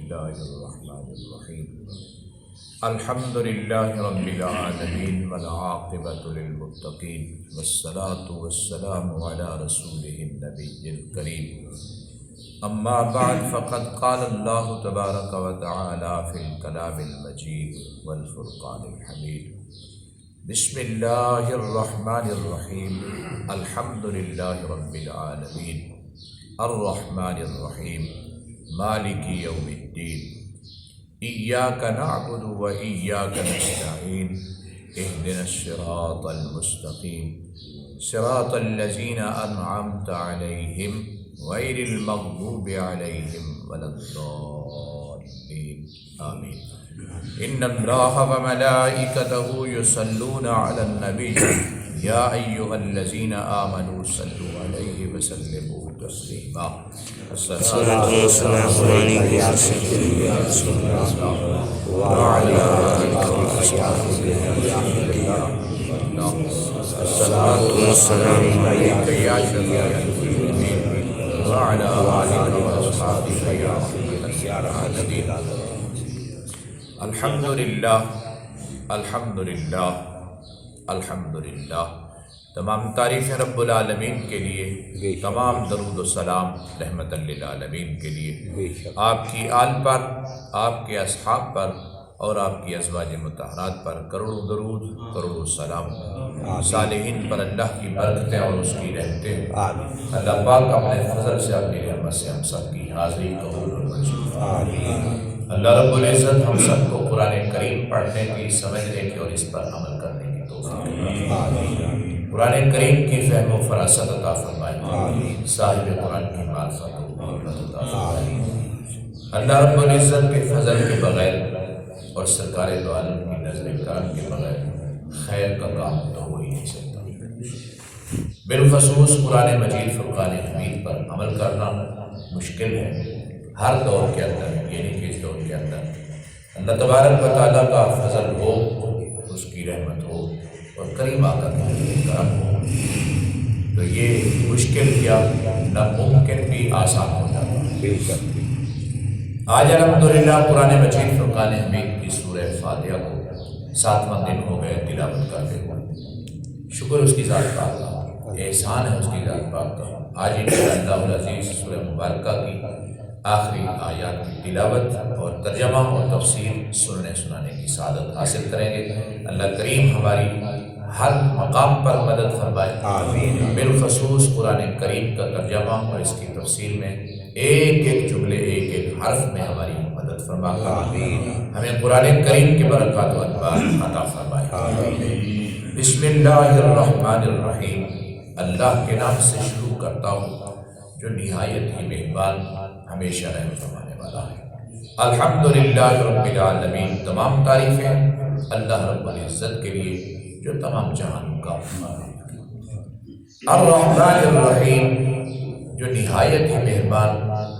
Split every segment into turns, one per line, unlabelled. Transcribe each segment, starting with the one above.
الله الرحمن الرحيم الحمد لله رب العالمين والعاقبة للمتقين والصلاة والسلام على رسوله النبي الكريم أما بعد فقد قال الله تبارك وتعالى في الكلام المجيد والفرقان الحميد بسم الله الرحمن الرحيم الحمد لله رب العالمين الرحمن الرحيم مالك يوم الدين إياك نعبد وإياك نستعين اهدنا الصراط المستقيم صراط الذين أنعمت عليهم غير المغضوب عليهم ولا الضالين آمين إن الله وملائكته يصلون على النبي يا أيها الذين آمنوا صلوا عليه وسلموا تسليما الصلاة والسلام عليك يا سيدنا رسول الله وعلى آلك وأصحابك الصلاة والسلام عليك يا شفيع المذنبين وعلى آلك وأصحابك يا رحمة العالمين الحمدللہ الحمدللہ الحمدللہ تمام تعریفیں رب العالمین کے لیے، تمام درود و سلام رحمت للعالمین کے لیے، آپ کی آل پر، آپ کے اصحاب پر اور آپ کی ازواج مطہرات پر کروڑوں درود کروڑوں سلام، صالحین پر اللہ کی برکتیں اور اس کی رحمتیں، اللہ پاک اپنے فضل سے اپنی رحمت سے ہم سب کی حاضری قبول و منظور۔ اللہ رب العزت ہم سب کو قرآن کریم پڑھنے کی، سمجھنے کی اور اس پر عمل کرنے کی توفیق عطا، قرآن کریم کی فہم و فراست عطا فرمائے، صاحب قرآن کی معرفت و محبت عطا فرمائے۔ اللہ رب العزت کے فضل کے بغیر اور سرکار دو عالم کی نظر کرم کے بغیر خیر کا کام تو ہو ہی نہیں سکتا۔ بالخصوص قرآن مجید فرقان حمید پر عمل کرنا مشکل ہے ہر دور کے اندر، یعنی کہ اس دور کے اندر اللہ تبارک و تعالیٰ کا فضل ہو، اس کی رحمت ہو اور کریم آقا کا کرم ہو تو یہ مشکل کیا ناممکن بھی آسان ہو جاتا ہے۔ آج الحمدللہ قرآن مجید فرقان حمید کی سورہ فاتحہ کو 7واں دن ہو گئے تلاوت کرتے ہوئے۔ شکر اس کی ذات پاک کا، احسان ہے اس کی ذات پاک کا۔ آج انشاءاللہ العزیز سورہ مبارکہ کی آخری آیات کی تلاوت اور ترجمہ اور تفسیر سننے سنانے کی سعادت حاصل کریں گے۔ اللہ کریم ہماری ہر مقام پر مدد فرمائے، آمین۔ بالخصوص قرآن کریم کا ترجمہ اور اس کی تفسیر میں ایک ایک جملے، ایک ایک حرف میں ہماری مدد فرما کر ہمیں قرآن کریم کے برکات و انوار عطا فرمائے، آمین۔ بسم اللہ الرحمن الرحیم، اللہ کے نام سے شروع کرتا ہوں جو نہایت ہی مہربان ہمیشہ رحم فرمانے والا ہے۔ الحمدللہ رب العالمین، تمام تعریفیں اللہ رب العزت کے لیے جو تمام جہان کا مالک ہے۔ الرحمن الرحیم، جو نہایت ہی مہربان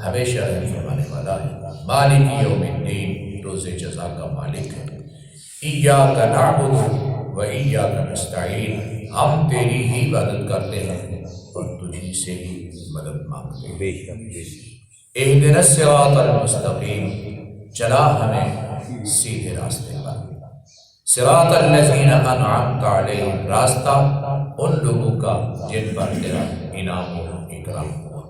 ہمیشہ رحم فرمانے والا ہے۔ مالک یوم الدین، روز جزا کا مالک ہے۔ ایاک نعبد و ایاک نستعین، ہم تیری ہی عبادت کرتے ہیں اور تجھی سے ہی مدد مانگتے ہیں۔ اہدنا الصراط المستقیم، چلا ہمیں سیدھے راستے پر۔ صراط الذین انعمت علیہم، راستہ ان لوگوں کا جن پر تیرا انعام و اکرام ہوا۔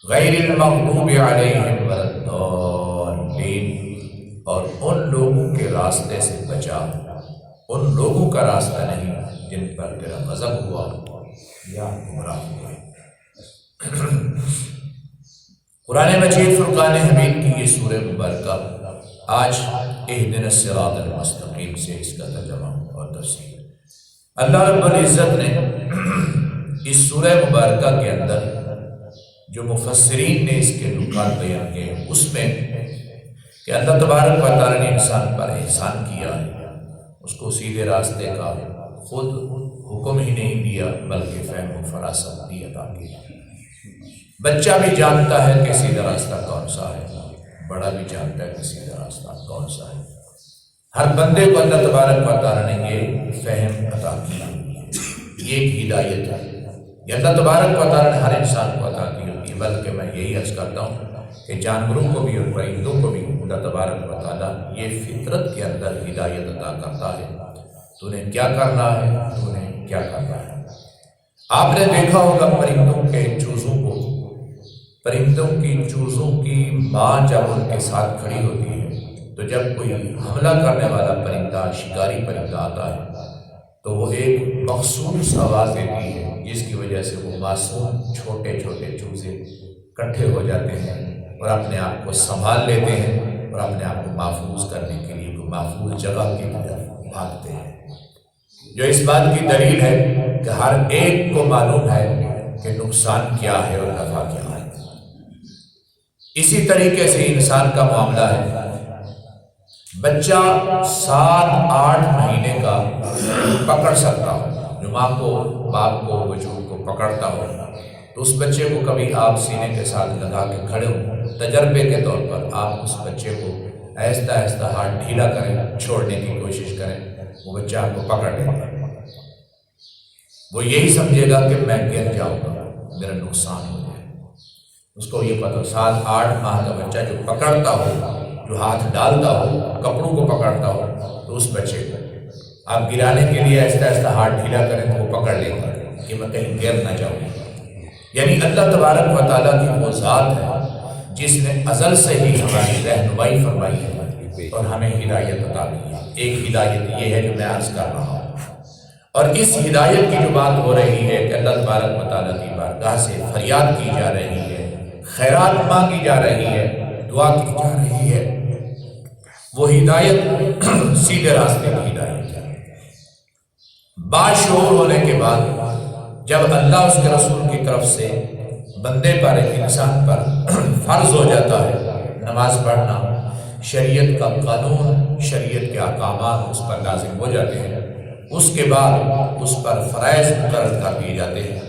غیر المغضوب علیہم ولا الضالین، اور ان لوگوں کے راستے سے بچا، ان لوگوں کا راستہ نہیں جن پر تیرا غضب ہوا یا گمراہ ہوا۔ قرآن مجید فرقان حمید کی یہ سورہ مبارکہ آج اہدنا الصراط المستقیم سے اس کا ترجمہ اور تفسیر۔ اللہ رب العزت نے اس سورہ مبارکہ کے اندر جو مفسرین نے اس کے نکات بیان کیے اس میں کہ اللہ تبارک و تعالیٰ نے انسان پر احسان کیا ہے، اس کو سیدھے راستے کا خود حکم ہی نہیں دیا بلکہ فہم و فراست بھی عطا کیا۔ بچہ بھی جانتا ہے کہ سیدھا راستہ کون سا ہے، بڑا بھی جانتا ہے کہ سیدھا راستہ کون سا ہے۔ ہر بندے کو اللہ تبارک و تعالیٰ نے یہ فہم عطا کیا، یہ ایک ہدایت ہے، یہ اللہ تبارک و تعالیٰ نے ہر انسان کو عطا کی ہوتی ہے۔ بلکہ میں یہی عرض کرتا ہوں کہ جانوروں کو بھی اور پرندوں کو بھی اللہ تبارک و تعالیٰ یہ فطرت کے اندر ہدایت عطا کرتا ہے، تو نے کیا کرنا ہے، تو نے کیا کرنا ہے۔ آپ نے دیکھا ہوگا پرندوں کے چوزوں کو، پرندوں کی چوزوں کی ماں جب ان کے ساتھ کھڑی ہوتی ہے تو جب کوئی حملہ کرنے والا پرندہ، شکاری پرندہ آتا ہے تو وہ ایک مخصوص آواز دیتی ہے جس کی وجہ سے وہ معصوم چھوٹے چھوٹے چوزے اکٹھے ہو جاتے ہیں اور اپنے آپ کو سنبھال لیتے ہیں اور اپنے آپ کو محفوظ کرنے کے لیے کوئی محفوظ جگہ کی طرف بھاگتے ہیں، جو اس بات کی دلیل ہے کہ ہر ایک کو معلوم ہے کہ نقصان کیا ہے اور نفع کیا ہے۔ اسی طریقے سے انسان کا معاملہ ہے، بچہ 7-8 مہینے کا پکڑ سکتا ہو، جو ماں کو، باپ کو، وجود کو پکڑتا ہو، تو اس بچے کو کبھی آپ سینے کے ساتھ لگا کے کھڑے ہو، تجربے کے طور پر آپ اس بچے کو آہستہ آہستہ ہاتھ ڈھیلا کریں، چھوڑنے کی کوشش کریں، وہ بچہ آپ کو پکڑ لے گا، وہ یہی سمجھے گا کہ میں گر جاؤں گا، میرا نقصان ہو جائے۔ اس کو یہ پتہ 7-8 ماہ کا بچہ جو پکڑتا ہو، جو ہاتھ ڈالتا ہو، کپڑوں کو پکڑتا ہو، تو اس بچے کو آپ گرانے کے لیے آہستہ آہستہ ہاتھ ڈھیلا کریں تو وہ پکڑ لے گا کہ میں کہیں گر نہ جاؤں۔ یعنی اللہ تبارک و تعالیٰ کی وہ ذات ہے جس نے ازل سے ہی ہماری رہنمائی فرمائی ہے اور ہمیں ہدایت عطا کی ہے۔ ایک ہدایت یہ ہے جو میں عرض کر رہا ہوں، اور اس ہدایت کی جو بات ہو رہی ہے کہ اللہ تبارک و تعالیٰ کی بارگاہ سے فریاد کی جا رہی ہے، خیرات مانگی جا رہی ہے، دعا کی جا رہی ہے، وہ ہدایت سیدھے راستے کی ہدایت ہے۔ باشعور ہونے کے بعد جب اللہ اس کے رسول کی طرف سے بندے پر، انسان پر فرض ہو جاتا ہے نماز پڑھنا، شریعت کا قانون، شریعت کے احکامات اس پر لازم ہو جاتے ہیں، اس کے بعد اس پر فرائض مقرر کر دیے جاتے ہیں۔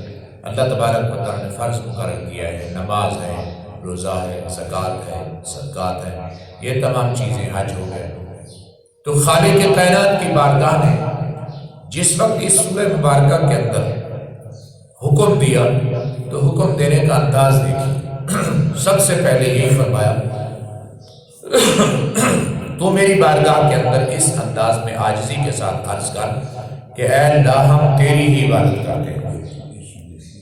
اللہ تبارک و تعالیٰ نے فرض مقرر کیا ہے، نماز ہے، روزہ ہے، زکوٰۃ ہے، صدقات ہے، یہ تمام چیزیں، حج ہو گئے۔ تو خالق کائنات کی بارگاہ نے جس وقت اس سورہ مبارکہ کے اندر حکم دیا تو حکم دینے کا انداز دیکھیے، سب سے پہلے یہی فرمایا تو میری بارگاہ کے اندر اس انداز میں عاجزی کے ساتھ عرض کر کہ اے اللہ ہم تیری ہی عبادت کرتے ہیں،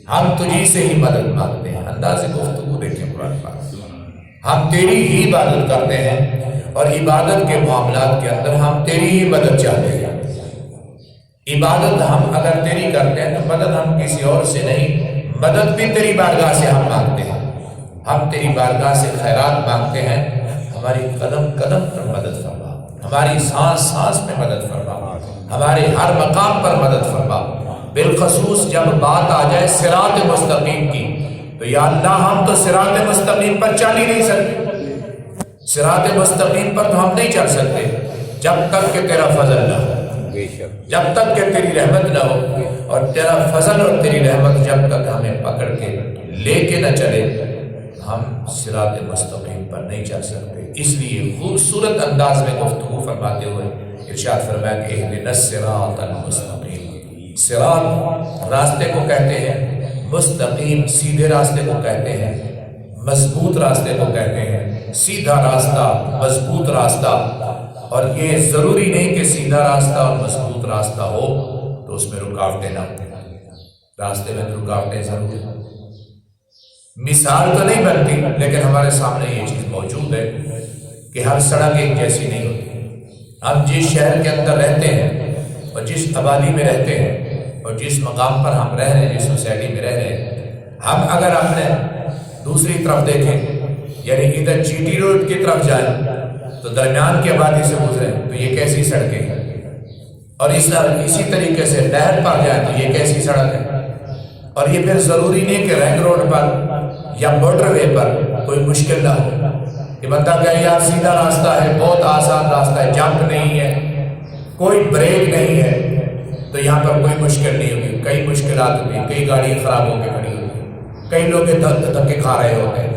ہم تجھی سے ہی مدد مانگتے ہیں۔ انداز گفتگو دیکھیں قرآن پاک، ہم تیری ہی عبادت کرتے ہیں اور عبادت کے معاملات کے اندر ہم تیری ہی مدد چاہتے ہیں۔ عبادت ہم اگر تیری کرتے ہیں تو مدد ہم کسی اور سے نہیں، مدد بھی تیری بارگاہ سے ہم مانگتے ہیں، ہم تیری بارگاہ سے خیرات مانگتے ہیں، ہماری قدم قدم پر مدد فرما، ہماری سانس سانس میں مدد فرما، ہمارے ہر مقام پر مدد فرما۔ بالخصوص جب بات آ جائے صراط مستقیم کی تو یا اللہ ہم تو صراط مستقیم پر چل ہی نہیں سکتے، صراط مستقیم پر تو ہم نہیں چل سکتے جب تک کہ تیرا فضل نہ ہو، جب تک کہ تیری رحمت نہ ہو، اور تیرا فضل اور تیری رحمت جب تک ہمیں پکڑ کے لے کے نہ چلے ہم صراط مستقیم پر نہیں چل سکتے۔ اس لیے خوبصورت انداز میں گفتگو فرماتے ہوئے ارشاد فرمایا کہ اہدنا الصراط المستقیم، صراط راستے کو کہتے ہیں، مستقیم سیدھے راستے کو کہتے ہیں، مضبوط راستے کو کہتے ہیں، سیدھا راستہ، مضبوط راستہ۔ اور یہ ضروری نہیں کہ سیدھا راستہ اور مضبوط راستہ ہو تو اس میں رکاوٹیں نہ ہوں، راستے میں رکاوٹیں ضرور ہیں، مثال تو نہیں بنتی لیکن ہمارے سامنے یہ چیز موجود ہے کہ ہر سڑک ایک جیسی نہیں ہوتی۔ ہم جس شہر کے اندر رہتے ہیں اور جس آبادی میں رہتے ہیں اور جس مقام پر ہم رہ رہے ہیں، جس سوسائٹی میں رہ رہے ہیں، ہم اگر اپنے دوسری طرف دیکھیں، یعنی ادھر جی ٹی روڈ کی طرف جائیں تو درمیان کی آبادی سے گزرے تو یہ کیسی سڑکیں ہیں، اور اسی طریقے سے نہر پر جائیں تو یہ کیسی سڑک ہے۔ اور یہ پھر ضروری نہیں کہ رنگ روڈ پر یا موٹر وے پر کوئی مشکل نہ ہو کہ بندہ کہے یار سیدھا راستہ ہے، بہت آسان راستہ ہے، جمپ نہیں ہے، کوئی بریک نہیں ہے، تو یہاں پر کوئی مشکل نہیں ہوگی۔ کئی مشکلات ہوتی ہیں، کئی گاڑیاں خراب ہو کے کھڑی ہوتی ہیں، کئی لوگ دھکے کھا رہے ہوتے ہیں۔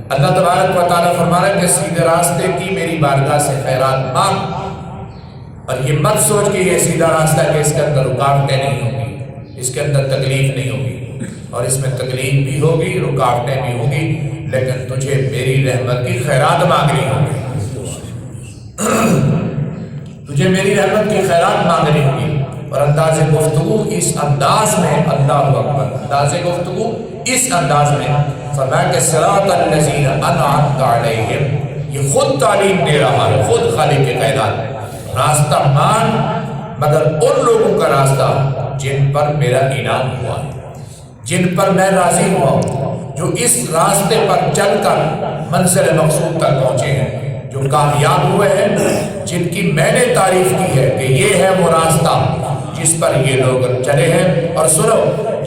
اللہ تبارک و تعالیٰ فرما رہا ہے کہ سیدھے راستے کی میری بارگاہ سے خیرات مانگ، اور یہ مت سوچ کہ یہ سیدھا راستہ ہے کہ اس کے اندر رکاوٹیں نہیں ہوں گی، اس کے اندر تکلیف نہیں ہوگی، اور اس میں تکلیف بھی ہوگی، رکاوٹیں بھی ہوگی، لیکن تجھے میری رحمت کی خیرات مانگنی ہوگی، تجھے میری رحمت کی خیرات مانگنی ہوگی۔ اور انداز گفتگو اس انداز میں، اللہ اکبر، انداز گفتگو اس انداز میں فرمایا کہ صراط الذین انعمت علیہم، یہ خود تعلیم دے رہا ہے، خود خالق کائنات، راستہ مان مگر ان لوگوں کا راستہ جن پر میرا انعام ہوا ہے، جن پر میں راضی ہوا ہوں، جو اس راستے پر چل کر منزل مقصود تک پہنچے ہیں، جو کامیاب ہوئے ہیں، جن کی میں نے تعریف کی ہے کہ یہ ہے وہ راستہ جس پر یہ لوگ چلے ہیں، اور سنو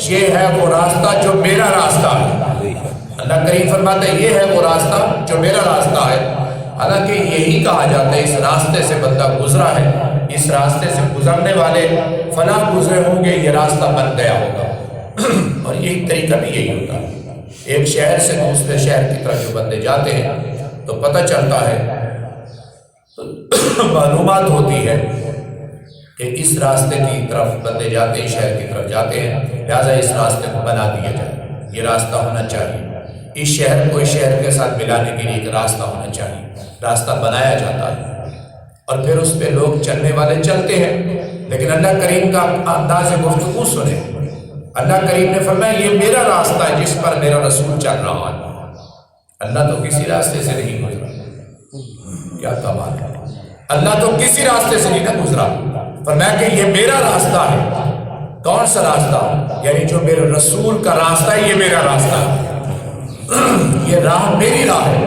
یہ ہے وہ راستہ جو میرا راستہ ہے۔ اللہ کریم فرماتا ہے یہ ہے وہ راستہ جو میرا راستہ ہے، حالانکہ یہی کہا جاتا ہے اس راستے سے بندہ گزرا ہے، اس راستے سے گزرنے والے فلاں گزرے ہوں گے، یہ راستہ بن گیا ہوگا۔ اور یہی طریقہ بھی یہی ہوتا ہے، ایک شہر سے دوسرے شہر کی طرف جو بندے جاتے ہیں تو پتہ چلتا ہے، معلومات ہوتی ہے کہ اس راستے کی طرف بندے جاتے ہیں، شہر کی طرف جاتے ہیں، لہٰذا اس راستے کو بنا دیا جائے، یہ راستہ ہونا چاہیے، اس شہر کو اس شہر کے ساتھ ملانے کے لیے ایک راستہ ہونا چاہیے، راستہ بنایا جاتا ہے، اور پھر اس پہ لوگ چلنے والے چلتے ہیں۔ لیکن اللہ کریم کا انداز گفتگو سنیں، اللہ کریم نے فرمایا یہ میرا راستہ ہے جس پر میرا رسول چل رہا ہے، اللہ تو کسی راستے سے نہیں گزرا، کیا کمال ہے، اللہ تو کسی راستے سے نہیں نہ گزرا، فرمایا کہ یہ میرا راستہ ہے۔ کون سا راستہ؟ یعنی جو میرے رسول کا راستہ ہے، یہ میرا راستہ ہے، یہ راہ میری راہ ہے۔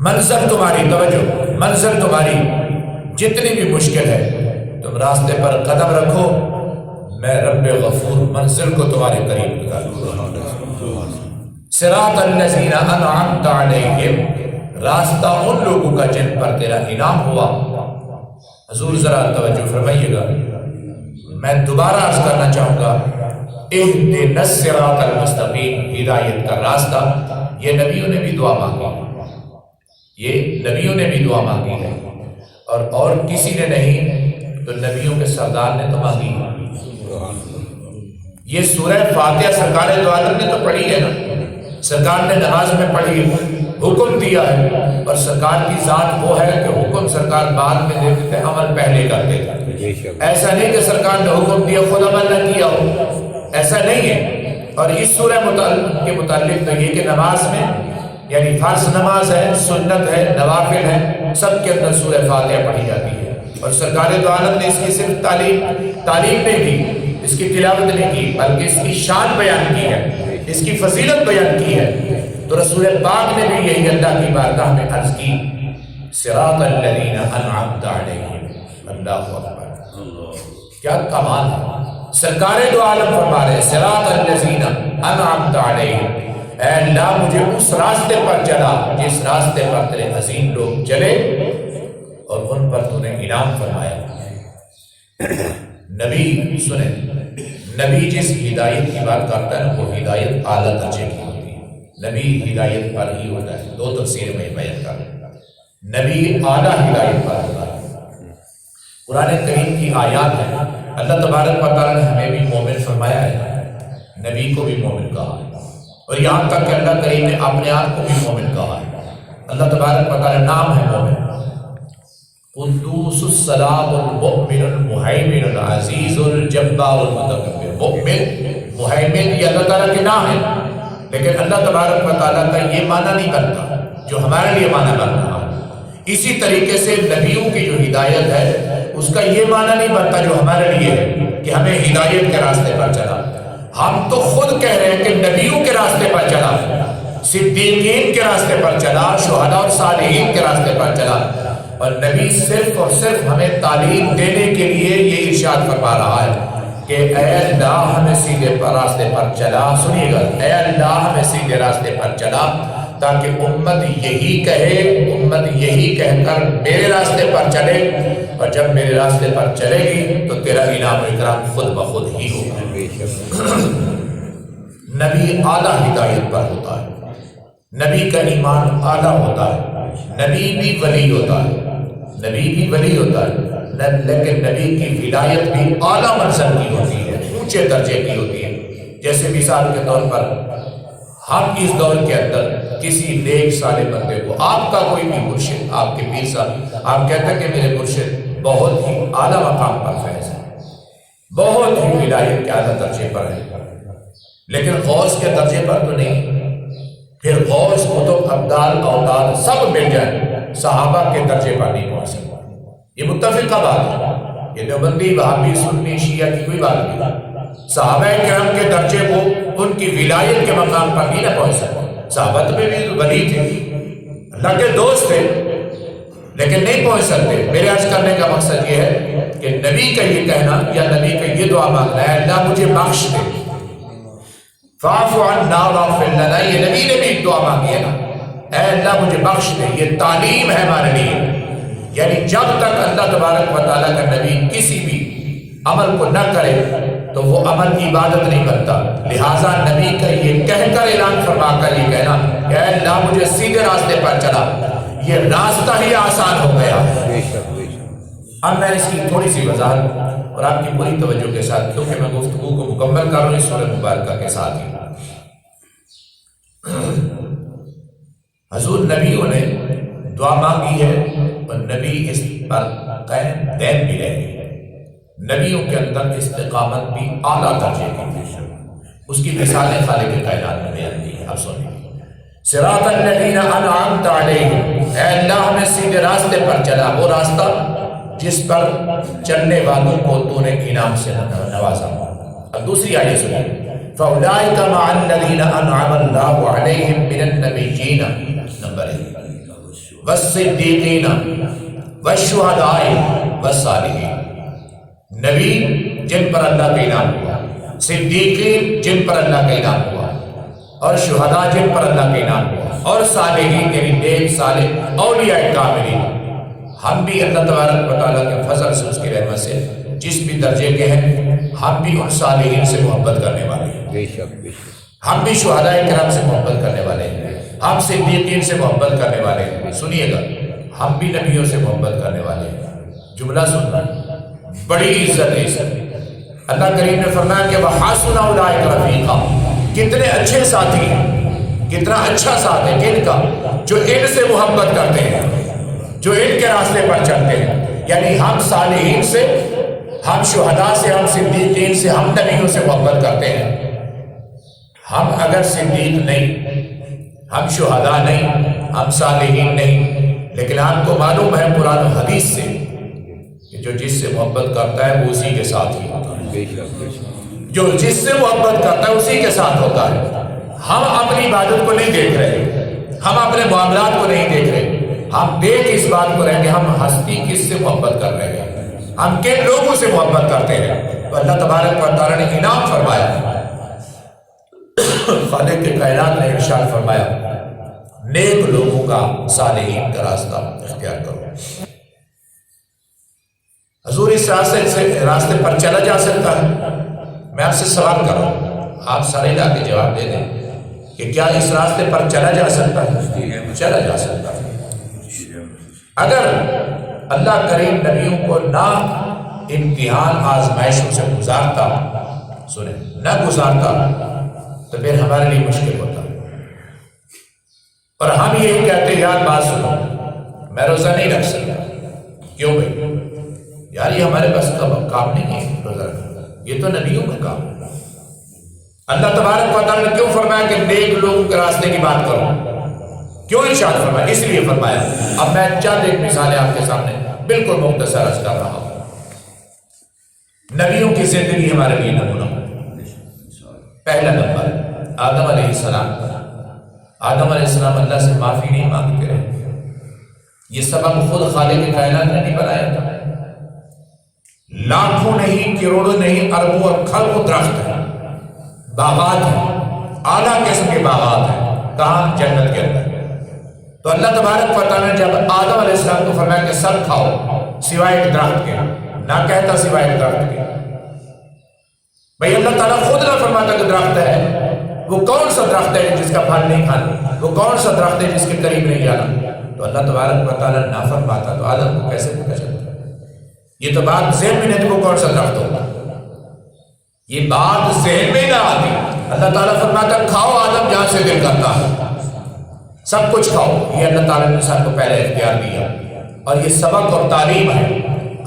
منزل تمہاری، توجہ، منزل تمہاری جتنی بھی مشکل ہے، تم راستے پر قدم رکھو، میں رب غفور منزل کو تمہارے قریب لگا دوں گا۔ صراط الذین انعمت علیہم، راستہ ان لوگوں کا جن پر تیرا انعام ہوا۔ حضور ذرا توجہ فرمائیے گا، میں دوبارہ عرض کرنا چاہوں گا، اہدنا الصراط المستقیم، ہدایت کا راستہ، یہ نبیوں نے بھی دعا مانگی ہے، یہ نبیوں نے بھی دعا مانگی ہے، اور کسی نے نہیں تو نبیوں کے سردار نے تو مانگی ہے۔ یہ سورہ فاتحہ سرکار دو عالم نے تو پڑھی ہے نا، سرکار نے نماز میں پڑھی، حکم دیا ہے، اور سرکار کی ذات وہ ہے کہ حکم سرکار بعد میں دیتے تھے، عمل پہلے کرتے تھے۔ ایسا نہیں کہ سرکار نے حکم دیا خود عمل نہ کیا ہو، ایسا نہیں ہے۔ اور اس سورہ کے متعلق تو یہ کہ نماز میں، یعنی فرض نماز ہے، سنت ہے، نوافل ہے، سب کے اندر سورہ فاتحہ پڑھی جاتی ہے، اور سرکار دو عالم نے اس کی صرف تعلیم نہیں کی، اس کی تلاوت نہیں کی، بلکہ اس کی شان بیان کی ہے، اس کی فضیلت بیان کی ہے۔ تو رسول پاک نے بھی یہی اللہ کی بارگاہ میں عرض کی، صراط الذین انعمت علیہم، اللہ اکبر، کیا کمال ہے۔ سرکار دو عالم فرما رہے صراط الذین انعمت علیہم، اے اللہ مجھے اس راستے پر چلا جس راستے پر تیرے عظیم لوگ چلے اور ان پر تو نے انعام فرمایا۔ نبی سنیں، نبی جس ہدایت کی بات کرتا ہے وہ ہدایت اعلیٰ درجے کی ہوتی ہے، نبی ہدایت پر ہی ہوتا ہے، دو تفسیر میں بیان کر رہے ہیں، نبی اعلیٰ ہدایت پر ہوتا ہے۔ قرآن کریم کی آیات ہے، اللہ تبارک و تعالیٰ نے ہمیں بھی مومن فرمایا ہے، نبی کو بھی مومن کہا ہے، اور یہاں تک کہ اللہ کریم نے اپنے آپ کو بھی مومن کہا ہے۔ اللہ تبارک و تعالیٰ نام ہے مومن، قدوس السلام المؤمن المہیمن العزیز الجبار المتکبر۔ مؤمن، مہیمن یہ اللہ تعالیٰ کے نام ہے، لیکن اللہ تبارک و تعالیٰ کا یہ معنی نہیں بنتا جو ہمارے لیے معنی بن رہا ہے۔ اسی طریقے سے نبیوں کی جو ہدایت ہے اس کا یہ معنی نہیں بنتا جو ہمارے لیے ہے کہ ہمیں ہدایت کے راستے پر چلا۔ ہم تو خود کہہ رہے ہیں کہ نبیوں کے راستے پر چلا، صدیقین کے راستے پر چلا، شہداء اور صالحین کے راستے پر چلا، اور نبی صرف اور صرف ہمیں تعلیم دینے کے لیے یہ ارشاد فرما رہا ہے کہ اے اللہ ہمیں سیدھے راستے پر چلا۔ سنیے گا، اے اللہ ہمیں سیدھے راستے پر چلا، تاکہ امت یہی کہے، امت یہی کہہ کر میرے راستے پر چلے، اور جب میرے راستے پر چلے گی تو تیرا انعام و اکرام خود بخود ہی ہوگا۔ نبی اعلیٰ ہدایت پر ہوتا ہے، نبی کا ایمان اعلیٰ ہوتا ہے، نبی بھی ولی ہوتا ہے، نبی بھی ولی ہوتا ہے، لیکن نبی کی ولایت بھی اعلیٰ منزل کی ہوتی ہے، اونچے درجے کی ہوتی ہے۔ جیسے مثال کے طور پر ہم اس دور کے اندر کسی نیک صالح بندے کو، آپ کا کوئی بھی مرشد، آپ کے پیر صاحب، آپ کہتے ہیں کہ میرے مرشد بہت ہی اعلیٰ مقام پر فیض ہے، بہت ہی ولایت کے اعلیٰ درجے پر ہے، لیکن غوث کے درجے پر تو نہیں، پھر غوث قطب ابدال اوتاد سب مل جائیں، صحابہ کے درجے پر نہیں پہنچ سکتا۔ یہ متفقہ بات ہے، یہ دیوبندی وہابی سنی شیعہ کی کوئی بات نہیں۔ صحابہ کرام کے درجے کو ان کی ولایت کے مقام پر نہیں نہ پہنچ سکتے، صحابہ میں بھی ولی تھے، اللہ کے دوست تھے، لیکن نہیں پہنچ سکتے۔ میرے عرض کرنے کا مقصد یہ ہے کہ نبی کا یہ کہنا یا نبی کا یہ دعا مانگنا ہے، اللہ مجھے بخش دے، فاعف عنا واغفر لنا، یہ نبی نے بھی دعا مانگی ہے نا، اے اللہ مجھے بخش دے۔ یہ تعلیم ہے ہمارے لیے، یعنی جب تک اللہ تبارک و تعالیٰ کا نبی کسی بھی عمل کو نہ کرے تو وہ عمل عبادت نہیں بنتا۔ لہٰذا نبی کا یہ کہہ کر اعلان فرما کر یہ کہنا کہ اے اللہ مجھے سیدھے راستے پر چلا، یہ راستہ ہی آسان ہو گیا۔ اب میں اس کی تھوڑی سی وضاحت اور آپ کی پوری توجہ کے ساتھ، کیونکہ میں گفتگو کو مکمل کر رہا ہوں اس سورہ مبارکہ کے ساتھ ہی، حضور نبیوں نے دعا مانگی ہے اور نبی اس پر قائم دائم بھی رہے ہیں۔ نبیوں کے اندر استقامت بھی اعلیٰ درجے کی تھی، اس کی مثالیں خالق کائنات میں بیان کی ہیں، آپ سنیں۔ صراط الذین انعمت علیہم، اے اللہ ہمیں سیدھے راستے پر چلا، وہ راستہ جس پر چلنے والوں کو تو نے انعام سے نوازا۔ اب دوسری آیت سنیں، فَأُولَٰئِكَ مَعَ الَّذِينَ أَنْعَمَ اللَّهُ عَلَيْهِمْ مِنَ النَّبِيِّينَ نمبر 1 وَالصِّدِّيقِينَ وَالشُّهَدَاءِ وَالصَّالِحِينَ، نبی جن پر اللہ کا انعام ہوا، صدیقین جن پر اللہ کا انعام ہوا، اور شہداء جن پر اللہ کا انعام ہوا، اور صالحین یعنی نیک صالح اولیاء کاملین۔ ہم بھی اللہ تبارک و تعالیٰ کے فضل سے، اس کی رحمت سے جس بھی درجے کے ہیں، ہم بھی ان صالحین سے محبت کرنے والے ہیں، ہم بھی شہداء کرام سے محبت کرنے والے ہیں، ہم صدیقین سے محبت کرنے والے ہیں۔ سنیے گا، ہم بھی نبیوں سے محبت کرنے والے ہیں۔ جملہ سننا، بڑی عزت ہے اس میں۔ اللہ کریم نے فرمایا کہ وَحَسُنَ أُولَٰئِكَ رَفِیقًا، کتنے اچھے ساتھی ہیں، کتنا اچھا ساتھ ہے کن کا، جو ان سے محبت کرتے ہیں، جو ان کے راستے پر چلتے ہیں، یعنی ہم صالحین سے، ہم شہداء سے، ہم صدیقین سے، ہم نبیوں سے محبت کرتے ہیں۔ ہم اگر صدیق نہیں، ہم شہداء نہیں، ہم صالحین نہیں، لیکن آپ کو معلوم ہے قرآن و حدیث سے کہ جو جس سے محبت کرتا ہے وہ اسی کے ساتھ ہی ہوتا ہے، جو جس سے محبت کرتا ہے اسی کے ساتھ ہوتا ہے۔ ہم اپنی عبادت کو نہیں دیکھ رہے، ہم اپنے معاملات کو نہیں دیکھ رہے، ہم دیکھ اس بات کو رہیں کہ ہم ہستی کس سے محبت کر رہے ہیں، ہم کن لوگوں سے محبت کرتے ہیں۔ تو اللہ تبارک و تعالیٰ نے انعام فرمایا، خالق کے کائنات نے ارشاد فرمایا نیک لوگوں کا، صالحین کا راستہ اختیار کرو۔ حضور اس راستے پر چلا جا سکتا ہے؟ میں آپ سے سوال کر رہا ہوں، آپ سارے لا کے جواب دے دیں کہ کیا اس راستے پر چلا جا سکتا ہے؟ چلا جا سکتا ہے۔ اگر اللہ کریم نبیوں کو نہ امتحان آزمائشوں سے گزارتا، سنیں، نہ گزارتا تو پھر ہمارے لیے مشکل ہوتا، اور ہم یہی کہتے ہیں یار بات سنو، میں روزہ نہیں رکھ سکتا۔ کیوں بھائی؟ یار یہ ہمارے بس کا کام نہیں ہے روزہ رکھنا، یہ تو نبیوں کا کام ہے۔ اللہ تبارک و تعالیٰ نے کیوں فرمایا کہ نیک لوگوں کے راستے کی بات کرو؟ کیوں ارشاد فرمایا؟ اس لیے فرمایا۔ اب میں چند ایک مثالیں آپ کے سامنے بالکل مختصر عرض کر رہا ہوں۔ نبیوں کی زندگی ہمارے لیے نمونہ۔ پہلا نمبر آدم علیہ السلام۔ آدم علیہ السلام اللہ سے معافی نہیں مانگتے رہے، یہ سبب خود خالق کائنات نے نہیں بنایا تھا۔ لاکھوں نہیں، کروڑوں نہیں، اربوں اور کھربوں درخت ہیں، باغات ہیں، اعلیٰ قسم کے باغات ہیں، کہاں؟ جنت کے اندر۔ تو اللہ تبارک و تعالیٰ نے جب آدم علیہ السلام کو فرمایا کہ سب کھاؤ سوائے ایک درخت کے، نہ کہتا سوائے ایک درخت کے۔ بھئی اللہ تعالیٰ خود نہ فرماتا کہ درخت ہے، وہ کون سا درخت ہے جس کا پھل نہیں کھانا، وہ کون سا درخت ہے جس کے قریب نہیں جانا۔ تو اللہ تبارک و تعالیٰ نہ فرماتا تو آدم کو کیسے پتہ چلتا؟ یہ تو بات ذہن میں نہیں، تو وہ کون سا درخت ہوگا؟ یہ بات ذہن میں نہ آتی۔ اللہ تعالیٰ فرماتا کھاؤ آدم جہاں سے دل کرتا ہے، سب کچھ کھاؤ. یہ اللہ تعالیٰ نے انسان کو پہلے اختیار دیا، اور یہ سبق اور تعلیم ہے.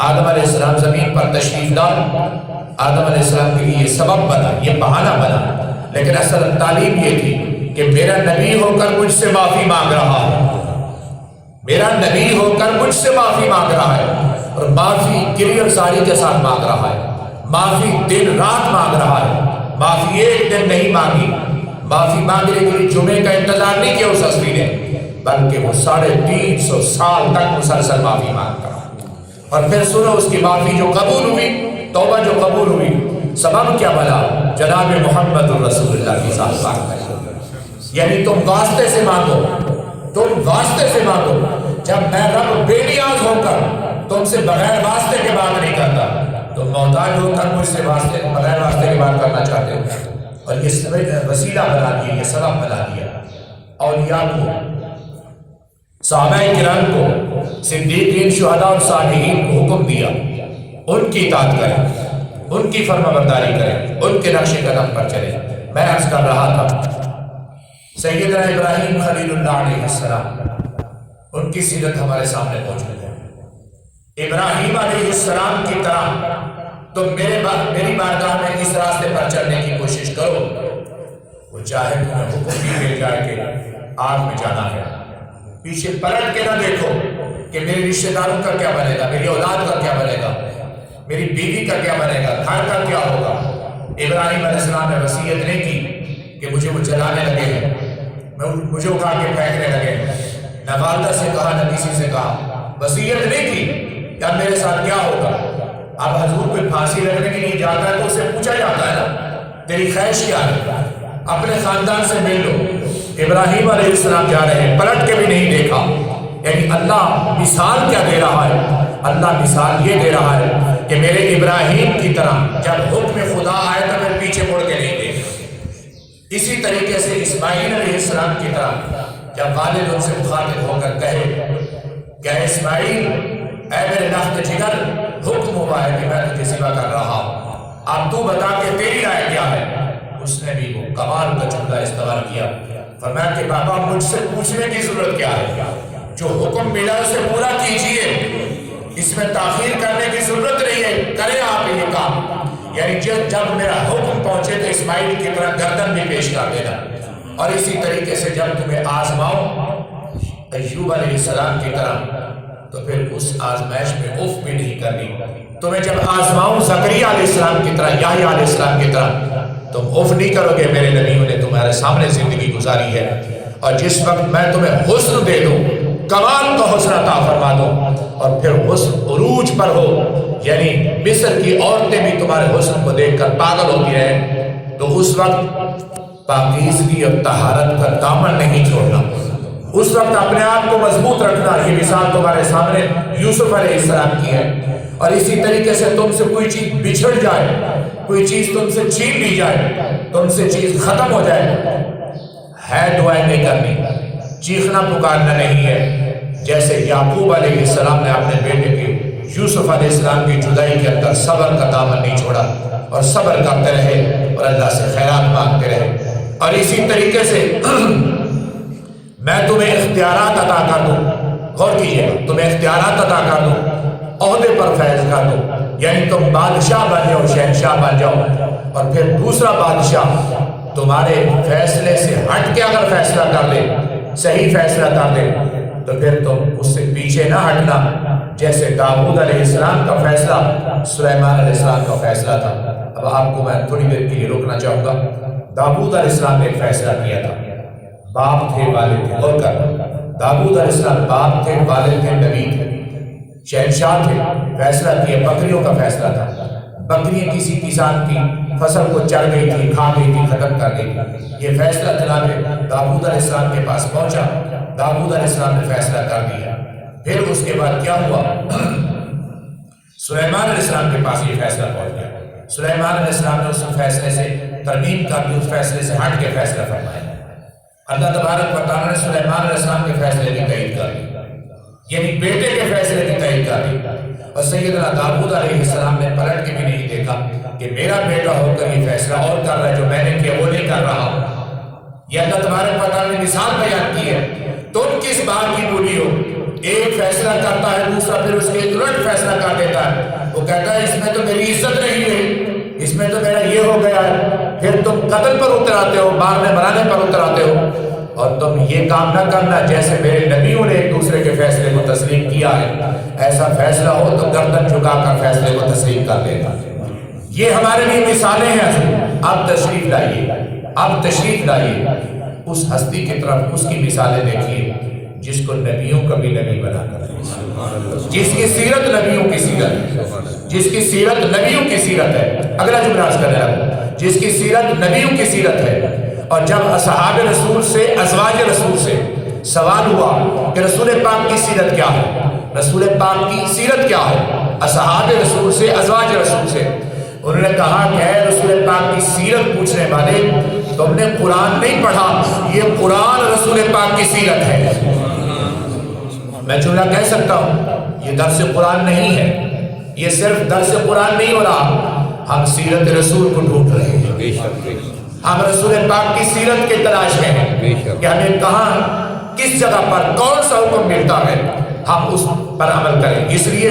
آدم علیہ السلام زمین پر تشریف لائے، آدم علیہ السلام کے لیے یہ سبب بنا، یہ بہانہ بنا، لیکن اصل تعلیم یہ تھی کہ میرا نبی ہو کر مجھ سے معافی مانگ رہا ہے، میرا نبی ہو کر مجھ سے معافی مانگ رہا ہے، اور معافی گری اور ساری کے ساتھ مانگ رہا ہے، معافی دن رات مانگ رہا ہے، معافی ایک دن نہیں مانگی. معافی مانگنے کے لیے جمعے کا انتظار نہیں کیا اس ہستی نے، بلکہ وہ 350 سال تک مسلسل معافی مانگتا. اور پھر سنو اس کی معافی جو قبول ہوئی، توبہ جو قبول ہوئی، سبب کیا بنا؟ جناب محمد رسول اللہ کی ذات پاک ہے. یعنی تم واسطے سے مانگو، تم واسطے سے مانگو. جب میں رب بے نیاز ہو کر تم سے بغیر واسطے کے بات نہیں کرتا، تم محتاج ہو کر مجھ سے بغیر واسطے کی بات کرنا چاہتے ہو. اور یہ وسیلہ بنا دیا، یہ سبب بنا دیا. اولیاء کو، صحابہ کرام کو، صدیقین، شہداء اور صالحین کو حکم دیا ان کی اطاعت کریں، ان کی فرما برداری کریں، ان کے نقش قدم پر چلیں. میں عرض کر رہا تھا سیدنا ابراہیم خلیل اللہ علیہ السلام، ان کی سیرت ہمارے سامنے موجود ہے. ابراہیم علیہ السلام کی طرح تم میری بارگاہ میں اس راستے پر چلنے کی کوشش کرو. وہ چاہے تمہیں حکم بھی مل جائے کہ آگ میں جانا ہے، پیچھے پلٹ کے نہ دیکھو کہ میرے رشتہ داروں کا کیا بنے گا، میری اولاد کا کیا بنے گا، میری بیوی کا کیا بنے گا، گھر کا کیا ہوگا. ابراہیم علیہ السلام نے وصیت نہیں کی کہ مجھے وہ جلانے لگے ہیں، مجھے اٹھا کے پھینکنے لگے ہیں. نہ والدہ سے کہا نہ کسی سے کہا، وصیت نہیں کی کہ اب میرے ساتھ کیا ہوگا. اب حضور کوئی پھانسی لگنے کے لیے جاتا ہے تو اسے پوچھا جاتا ہے نا تیری خواہش کیا ہے، اپنے خاندان سے مل لو. ابراہیم علیہ السلام جا رہے ہیں، پلٹ کے بھی نہیں دیکھا. یعنی اللہ مثال کیا دے رہا ہے؟ اللہ مثال یہ دے رہا ہے کہ میرے ابراہیم کی طرح جب حکم خدا آئے تو میں پیچھے مڑ کے نہیں دیکھا. اسی طریقے سے اسماعیل علیہ السلام کی طرح جب والد ان سے مخاطب ہو کر کہے کہ اے اسماعیل، اے میرے نخت جگر، حکم ہوا ہے کہ میں تجھے ذبح کر رہا ہوں، اب تو بتا کہ تیری رائے کیا ہے. اس نے بھی وہ کمال کا جملہ استعمال کیا، فرمایا کہ بابا مجھ سے پوچھنے کی ضرورت کیا ہے، جو حکم ملا اسے پورا کیجئے، اس میں تاخیر کرنے کی ضرورت نہیں ہے، کریں آپ یہ کام. یعنی جب میرا حکم پہنچے تو اسماعیل کی طرح گردن بھی پیش کر دینا. اور اسی طریقے سے جب تمہیں آزماؤ ایوب علیہ السلام کی طرح تو پھر اس آزمائش میں اف بھی نہیں کرنی. تمہیں جب آزماؤں زکریا علیہ السلام کی طرح، یحییٰ علیہ السلام کی طرح، تم اف نہیں کرو گے. میرے نبیوں نے تمہارے سامنے زندگی گزاری ہے، اور جس وقت میں تمہیں حسن دے دوں، کمال کا حسن عطا فرما دوں، اور پھر حسن عروج پر ہو، یعنی مصر کی عورتیں بھی تمہارے حسن کو دیکھ کر پاگل ہوتی رہیں، تو اس وقت پاکیزگی اور طہارت کا دامن نہیں چھوڑنا، اس وقت اپنے آپ کو مضبوط رکھنا. یہ مثال تمہارے سامنے یوسف علیہ السلام کی ہے. اور اسی طریقے سے تم سے کوئی چیز بچھڑ جائے، کوئی چیز تم سے چھین لی جائے، تم سے چیز ختم ہو جائے، ہے دعائیں نہیں کرنی، چیخنا پکارنا نہیں ہے. جیسے یعقوب علیہ السلام نے اپنے بیٹے کے یوسف علیہ السلام کی جدائی کے اندر صبر کا دامن نہیں چھوڑا، اور صبر کرتے رہے اور اللہ سے خیرات مانگتے رہے. اور اسی طریقے سے میں تمہیں اختیارات عطا کر دوں، غور کیجیے، تمہیں اختیارات عطا کر دوں، عہدے پر فیض کر دوں، یعنی تم بادشاہ بن جاؤ، شہنشاہ بن جاؤ. اور پھر دوسرا بادشاہ تمہارے فیصلے سے ہٹ کے اگر فیصلہ کر دے، صحیح فیصلہ کر دے، تو پھر تم اس سے پیچھے نہ ہٹنا. جیسے داؤد علیہ السلام کا فیصلہ سلیمان علیہ السلام کا فیصلہ تھا. اب آپ کو میں تھوڑی دیر کے لیے روکنا چاہوں گا. داؤد علیہ السلام نے ایک فیصلہ کیا تھا، باپ تھے والد تھے، غور کرنا، داؤد علیہ السلام باپ تھے، والد تھے، نبی تھے، شہنشاہ تھے. فیصلہ کیا، بکریوں کا فیصلہ تھا. بکریاں کسی کسان کی فصل کو چڑھ گئی تھی، کھا گئی تھی، ختم کر گئی تھی. یہ فیصلہ جناب داؤد علیہ السلام کے پاس پہنچا. داؤد علیہ السلام نے فیصلہ کر دیا. پھر اس کے بعد کیا ہوا؟ سلیمان علیہ السلام کے پاس یہ فیصلہ پہنچ گیا. سلیمان علیہ السلام نے اس فیصلے سے ترمیم کر دی، اس فیصلے سے ہٹ کے فیصلہ فرمایا. اللہ تبارک و تعالیٰ نے سلیمان علیہ السلام کے فیصلے کی تائید کر دی، یعنی بیٹے کے فیصلے کی تائید کر دی. اور سیدنا داؤد علیہ السلام نے پلٹ کے بھی نہیں دیکھا کہ میرا بیٹا ہو کر یہ فیصلہ اور کر رہا ہے جو میں نے کیا وہ نہیں کر رہا۔ یہ اللہ تبارک و تعالیٰ نے مثال بیان کی ہے۔ تم کس بات کی بولی ہو؟ ایک فیصلہ کرتا ہے، دوسرا پھر اس کے الٹ فیصلہ کر دیتا ہے۔ وہ کہتا ہے اس میں تو میری عزت نہیں ہے، اس میں تو میرا یہ ہو گیا ہے، پھر تم قتل پر اتراتے ہو، مارنے بنانے پر اتراتے ہو۔ اور تم یہ کام نہ کرنا جیسے میرے نبیوں نے ایک دوسرے کے فیصلے کو تسلیم کیا ہے، ایسا فیصلہ ہو تو گردن جھکا کر فیصلے کو تسلیم کر لینا۔ یہ ہمارے لیے مثالیں ہیں۔ اب تشریف لائیے، اب تشریف لائیے اس ہستی کی طرف، اس کی مثالیں دیکھیے جس کو نبیوں کا بھی نبی بنا کر، جس کی سیرت نبیوں کی سیرت ہے، جس کی سیرت نبیوں کی سیرت ہے۔ اگلا جملہ عرض کرنے لگا، جس کی سیرت نبیوں کی سیرت ہے۔ اور جب اصحاب رسول سے، ازواج رسول سے سوال ہوا کہ رسول پاک کی سیرت کیا ہے، رسول پاک کی سیرت کیا ہے، اصحاب رسول سے، ازواج رسول سے، انہوں نے کہا کہ اے رسول پاک کی سیرت پوچھنے والے، تم نے قرآن نہیں پڑھا، یہ قرآن رسول پاک کی سیرت ہے۔ میں جملہ کہہ سکتا ہوں، یہ درس قرآن نہیں ہے، یہ صرف درس قرآن نہیں ہو رہا، ہم سیرت رسول کو ڈھونڈ رہے ہیں، ہم رسول پاک کی سیرت کے تلاش میں ہیں کہ ہمیں کہاں، کس جگہ پر کون سا حکم ملتا ہے، ہم اس پر عمل کریں۔ اس لیے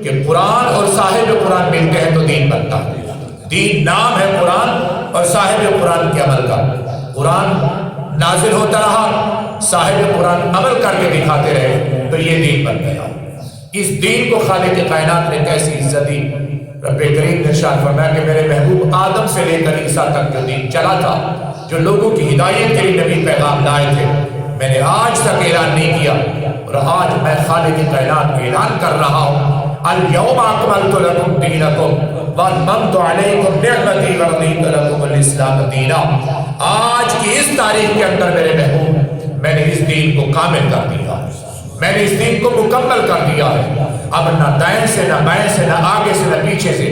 کہ قرآن اور صاحب قرآن ملتے ہیں تو دین بنتا ہے۔ دین نام ہے قرآن اور صاحب قرآن کے عمل کا۔ قرآن نازل ہوتا رہا، صاحب قرآن عمل کر کے دکھاتے رہے تو یہ دین بن گیا۔ اس دین کو خالق کائنات نے کیسی عزت دی۔ رب کریم نے ارشاد فرمایا کہ میرے محبوب آدم سے لے کر عیسیٰ تک جو دین چلا تھا، جو لوگوں کی ہدایت کے لیے نبی پیغام لائے تھے، میں نے آج تک اعلان نہیں کیا، اور آج میں خالق کائنات کو اعلان کر رہا ہوں، اليوم اکملت لکم دینکم واتممت علیکم نعمتی ورضیت لکم الاسلام دینا۔ آج کی اس تاریخ کے اندر میرے محبوب میں نے اس دین کو کامل کر دیا، میں نے اس دین کو مکمل کر دیا ہے۔ اب نہ دائیں سے، نہ بائیں سے، نہ آگے سے، نہ پیچھے سے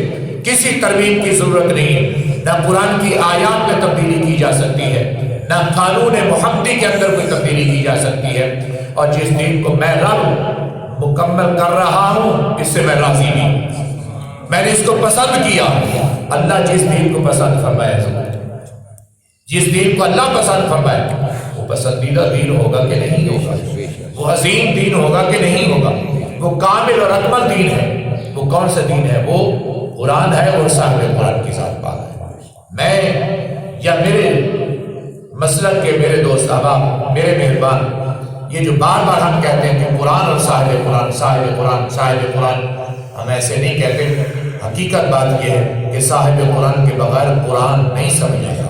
کسی ترمیم کی ضرورت نہیں ہے۔ نہ قرآن کی آیات میں تبدیلی کی جا سکتی ہے، نہ قانون محمدی کے اندر کوئی تبدیلی کی جا سکتی ہے۔ اور جس دین کو میں رب مکمل کر رہا ہوں، اس سے میں راضی بھی ہوں، میں نے اس کو پسند کیا۔ اللہ جس دین کو پسند فرمائے، جس دین کو اللہ پسند فرمائے، وہ پسندیدہ دین ہوگا کہ نہیں ہوگا، وہ عظیم دین ہوگا کہ نہیں ہوگا، وہ کامل اور اکمل دین ہے۔ وہ کون سا دین ہے؟ وہ قرآن ہے اور صاحب قرآن کی ذات پاک ہے۔ میں یا میرے مسلک کے میرے دوست احباب، میرے مہربان، یہ جو بار بار ہم کہتے ہیں کہ قرآن اور صاحب قرآن، صاحب قرآن، صاحب قرآن، ہم ایسے نہیں کہتے۔ حقیقت بات یہ ہے کہ صاحب قرآن کے بغیر قرآن نہیں سمجھا جاتا۔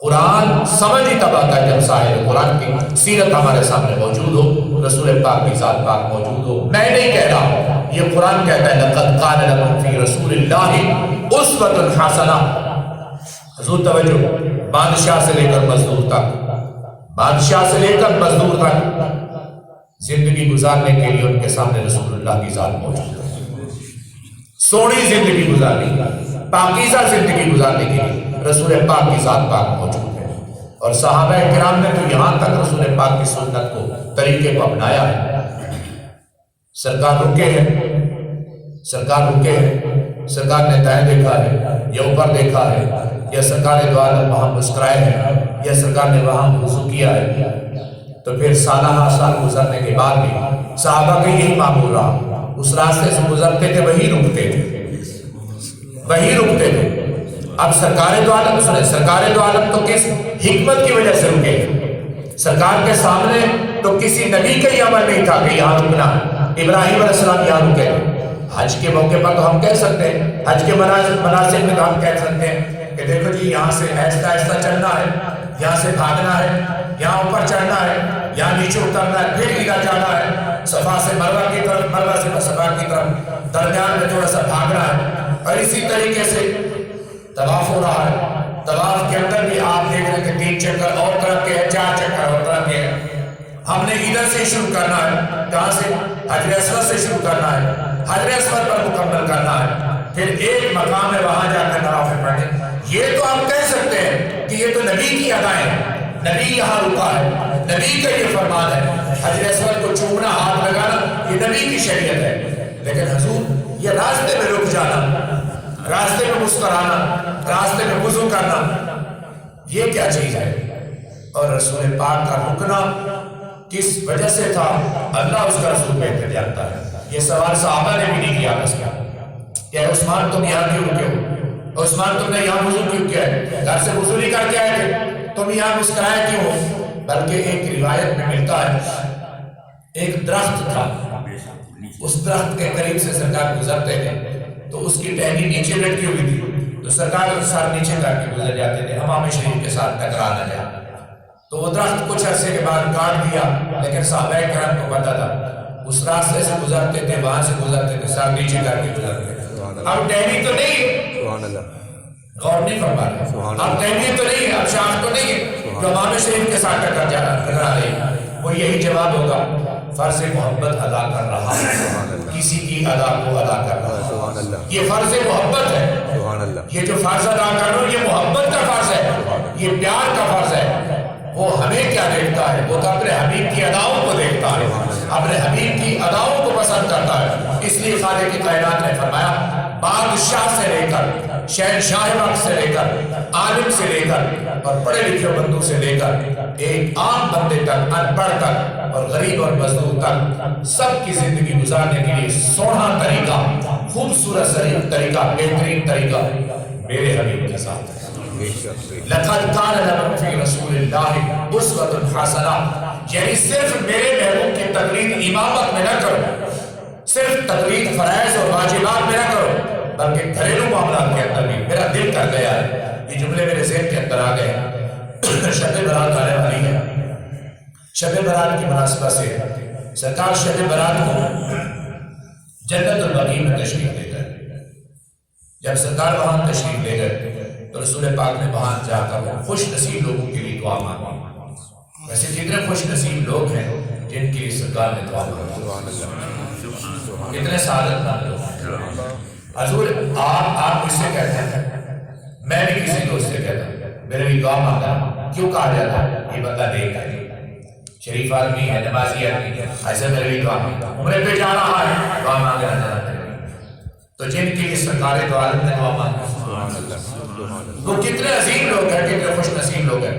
قرآن سمجھ ہی تب آتا ہے جب صاحب قرآن کی سیرت ہمارے سامنے موجود ہو، رسول پاک کی ذات پاک موجود ہو۔ میں نہیں کہہ رہا، یہ قرآن کہتا ہے لَقَدْ قَانَ لَكُمْ فِي رَسُولِ اللَّهِ أُسْوَةٌ حَسَنَةٌ۔ حضور توجہ، بادشاہ سے لے کر مزدور تک، بادشاہ سے لے کر مزدور تک زندگی گزارنے کے لیے ان کے سامنے رسول اللہ کی ذات موجود ہے۔ سوڑی زندگی گزارنے، پاکیزہ زندگی گزارنے کے لیے رسول پاک کی ذات پاک موجود ہے۔ اور صحابہ کرام نے تو یہاں تک رسول پاک کی سنت کو، طریقے کو اپنایا ہے۔ سرکار رکے ہیں، سرکار رکے ہیں، سرکار نے دائیں دیکھا ہے یا اوپر دیکھا ہے، یا سرکار نے دو عالم وہاں مسکرائے ہیں، یا سرکار نے وہاں وضو کیا ہے، تو پھر سالہ سال گزرنے کے بعد بھی صحابہ کا یہی معمول رہا۔ اس راستے سے گزرتے تھے، وہی رکتے تھے، وہی رکتے تھے۔ اب سرکار دو عالم سنیں، سرکار دو عالم تو کس حکمت کی وجہ سے رکے؟ سرکار کے سامنے تو کسی نبی کا یہ عمل نہیں تھا کہ یہاں رکنا۔ ابراہیم علیہ السلام یہاں رکے، حج کے موقع پر تو ہم کہہ سکتے ہیں، حج کے مناسب میں تو ہم کہہ سکتے ہیں کہ دیکھو جی یہاں سے آہستہ آہستہ چلنا ہے، یہاں سے بھاگنا ہے، یہاں اوپر چڑھنا ہے، یہاں نیچے اترنا ہے، پھر ادھر جانا ہے، صفا سے مروہ کی طرف، مروہ سے صفا کی طرف، درمیان میں تھوڑا سا بھاگنا ہے۔ اور اسی طریقے سے طواف ہو رہا ہے، طواف کے اندر بھی آپ دیکھ رہے کہ 3 چکر اور طرف کے ہیں، 4 چکر اور طرف کے ہیں۔ ہم نے ادھر سے شروع کرنا ہے، کہاں سے؟ حجر اسود سے شروع کرنا ہے، حجر اسود پر مکمل کرنا ہے، پھر ایک مقام ہے وہاں جا کر نوافل پڑھنے۔ یہ تو ہم کہہ سکتے ہیں کہ یہ تو نبی کی ادائیں ہیں، نبی یہاں رکا ہے، نبی کا یہ فرمان ہے۔ حجر اسود کو چومنا، ہاتھ لگانا، یہ نبی کی شریعت ہے۔ لیکن حضور یہ راستے میں رک جانا، راستے میں مسکرانا، راستے میں وضو کرنا، یہ کیا چیز ہے؟ اور رسول پاک کا رکنا کس وجہ سے تھا، اللہ اس کا رسول بہتر جانتا ہے۔ یہ سوال صحابہ نے بھی نہیں کیا بس کہ عثمان تم یہاں کیوں رکے ہو؟ عثمان تم نے یہاں وضو کیوں کیا ہے؟ گھر سے وضو نہیں کر کے آئے تھے؟ تم یہاں مسکرائے کیوں ہو؟ بلکہ ایک روایت میں ملتا ہے ایک درخت تھا، اس درخت کے قریب سے سرکار گزرتے تھے تو اس کی ٹہنی نیچے لٹکی ہوئی تھی، تو سرکار ساتھ نیچے کر کے گزر جاتے تھے امام شریف کے ساتھ ٹکرا نہ جائے۔ تو وہ درخت کچھ عرصے کے بعد کاٹ دیا، لیکن صحابہ کرام کو پتا تھا اس راستے سے گزرتے تھے، وہاں سے گزرتے تھے، ساتھ نیچے کر کے گزرتے تھے۔ اب ٹہنی تو نہیں ہے، غور نہیں فرما رہے، اب ٹہنی تو نہیں ہے، اب شاخ تو نہیں ہے جو امام شریف کے ساتھ ٹکرا رہی ہے۔ وہ یہی جواب ہوگا، فرض محبت ادا کر رہا ہے، کسی کی ادا کو ادا کر رہا ہے، یہ فرض محبت ہے۔ یہ جو فرض ادا کر رہا ہوں یہ محبت کا فرض ہے، یہ پیار کا فرض ہے۔ وہ ہمیں کیا دیکھتا ہے؟ وہ تو اپنے حبیب کی اداؤں کو دیکھتا ہے، اپنے حبیب کی اداؤں کو پسند کرتا ہے۔ اس لیے خالق کی کائنات نے فرمایا بادشاہ سے لے کر، شہنشاہ وقت سے لے کر، عالم سے لے کر اور پڑھے لکھے بندوں سے لے کر ایک عام بندے تک، ان پڑھ تک اور غریب اور مزدور تک، سب کی زندگی گزارنے کے لیے سونا طریقہ، خوبصورت طریقہ، بہترین طریقہ میرے حبیب کے ساتھ ہے۔ لَقَدْ كَانَ لَكُمْ فِي رَسُولِ اللَّهِ أُسْوَةٌ حَسَنَةٌ، یعنی صرف میرے محبوب کی تقلید امامت میں نہ کرو، صرف تقلید فرائض اور واجبات میں نہ کرو، بلکہ گھریلو معاملات کے اندر بھی۔ میرا دل کر گیا ہے، یہ جملے میرے ذہن کے اندر آ گئے ہیں۔ شب برات آنے والی ہے، شب برات کی مناسبت سے سرکار شب برات کو جنت البقیع میں تشریف لے گئے۔ جب سرکار وہاں تشریف لے گئے تو رسول پاک نے وہاں جا کر خوش نصیب لوگوں کے لیے دعا مانگی۔ ویسے کتنے خوش نصیب لوگ ہیں جن کے لیے سرکار نے دعا مانگی، کتنے سعادت مند لوگ۔ حضور آپ مجھ سے کہتے ہیں، میں بھی کسی دوست سے کہتا ہوں میرے لیے دعا مانگا، کیوں کہا جاتا ہے؟ یہ بندہ نیک ہے، شریف آدمی ہے، نمازی آدمی ہے، ایسے میرے لیے دعا مانگا، عمرے پہ جا رہا ہے، دعا مانگنا جانا میرے لیے۔ تو جن کے لیے سرکار دو عالم نے دعا مانگی، وہ کتنے عظیم لوگ ہیں، کتنے خوش نصیب لوگ ہیں۔